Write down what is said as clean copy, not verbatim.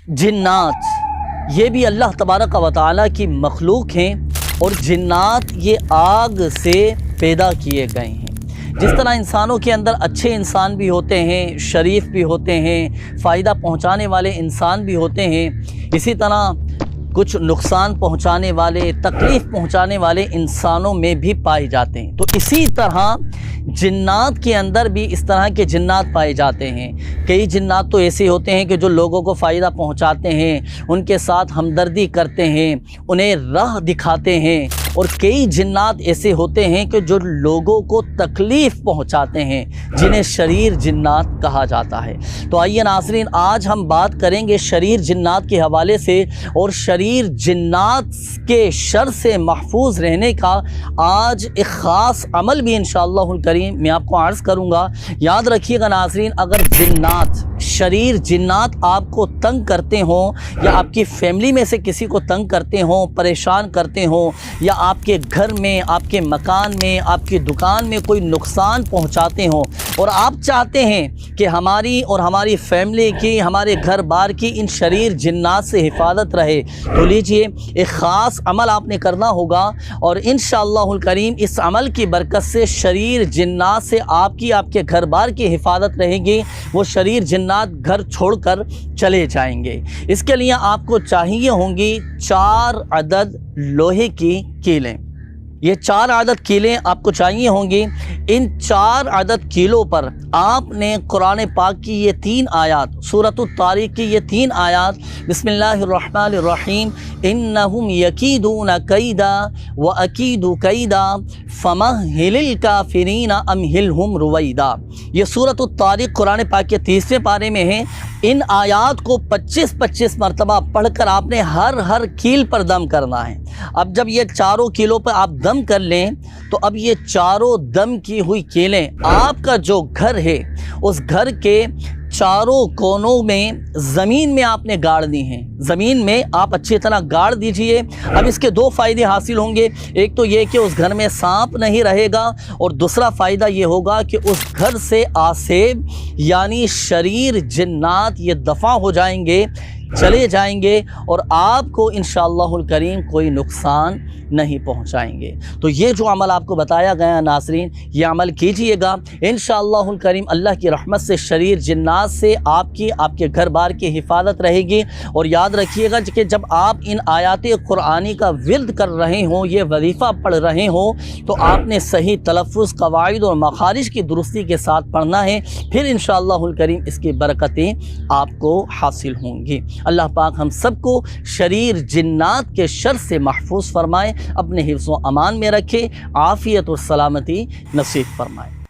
جنات یہ بھی اللہ تبارک و تعالیٰ کی مخلوق ہیں، اور جنات یہ آگ سے پیدا کیے گئے ہیں۔ جس طرح انسانوں کے اندر اچھے انسان بھی ہوتے ہیں، شریف بھی ہوتے ہیں، فائدہ پہنچانے والے انسان بھی ہوتے ہیں، اسی طرح کچھ نقصان پہنچانے والے، تکلیف پہنچانے والے انسانوں میں بھی پائے جاتے ہیں۔ تو اسی طرح جنات کے اندر بھی اس طرح کے جنات پائے جاتے ہیں۔ کئی جنات تو ایسے ہوتے ہیں کہ جو لوگوں کو فائدہ پہنچاتے ہیں، ان کے ساتھ ہمدردی کرتے ہیں، انہیں راہ دکھاتے ہیں، اور کئی جنات ایسے ہوتے ہیں کہ جو لوگوں کو تکلیف پہنچاتے ہیں، جنہیں شریر جنات کہا جاتا ہے۔ تو آئیے ناظرین، آج ہم بات کریں گے شریر جنات کے حوالے سے، اور شریر جنات کے شر سے محفوظ رہنے کا آج ایک خاص عمل بھی انشاءاللہ الکریم میں آپ کو عرض کروں گا۔ یاد رکھیے گا ناظرین، اگر جنات، شریر جنات آپ کو تنگ کرتے ہوں، یا آپ کی فیملی میں سے کسی کو تنگ کرتے ہوں، پریشان کرتے ہوں، یا آپ کے گھر میں، آپ کے مکان میں، آپ کی دکان میں کوئی نقصان پہنچاتے ہوں، اور آپ چاہتے ہیں کہ ہماری اور ہماری فیملی کی، ہمارے گھر بار کی ان شریر جنات سے حفاظت رہے، تو لیجئے ایک خاص عمل آپ نے کرنا ہوگا، اور انشاءاللہ الکریم اس عمل کی برکت سے شریر جنات سے آپ کے گھر بار کی حفاظت رہے گی، وہ شریر جنات گھر چھوڑ کر چلے جائیں گے۔ اس کے لیے آپ کو چاہیے ہوں گی 4 عدد لوہے کی کیلیں۔ یہ 4 عدد کیلیں آپ کو چاہیے ہوں گی۔ ان 4 عدد کیلوں پر آپ نے قرآن پاک کی یہ 3 آیات، سورۃ الطارق کی یہ 3 آیات، بسم اللہ الرحمن الرحیم، انہم یکیدون کیدا واکید کیدا فمہل الکافرین امہلہم رویدا۔ یہ سورۃ الطارق قرآن پاک کے 30ویں پارے میں ہے۔ ان آیات کو 25 مرتبہ پڑھ کر آپ نے ہر کیل پر دم کرنا ہے۔ اب جب یہ 4 کیلوں پر آپ دم کر لیں، تو اب یہ 4 دم کی ہوئی کیلیں آپ کا جو گھر ہے، اس گھر کے چاروں کونوں میں زمین میں آپ نے گاڑ دی ہیں۔ زمین میں آپ اچھی طرح گاڑ دیجئے۔ اب اس کے 2 فائدے حاصل ہوں گے۔ ایک تو یہ کہ اس گھر میں سانپ نہیں رہے گا، اور دوسرا فائدہ یہ ہوگا کہ اس گھر سے آسیب یعنی شریر جنات یہ دفع ہو جائیں گے، چلے جائیں گے، اور آپ کو انشاءاللہ الکریم کوئی نقصان نہیں پہنچائیں گے۔ تو یہ جو عمل آپ کو بتایا گیا ناظرین، یہ عمل کیجئے گا انشاءاللہ الکریم، اللہ کی رحمت سے شریر جنات سے آپ کے گھر بار کی حفاظت رہے گی۔ اور یاد رکھیے گا کہ جب آپ ان آیات قرآنی کا ورد کر رہے ہوں، یہ وظیفہ پڑھ رہے ہوں، تو آپ نے صحیح تلفظ، قواعد اور مخارج کی درستی کے ساتھ پڑھنا ہے، پھر انشاءاللہ الکریم اس کی برکتیں آپ کو حاصل ہوں گی۔ اللہ پاک ہم سب کو شریر جنات کے شر سے محفوظ فرمائے، اپنے حفظ و امان میں رکھے، عافیت اور سلامتی نصیب فرمائے۔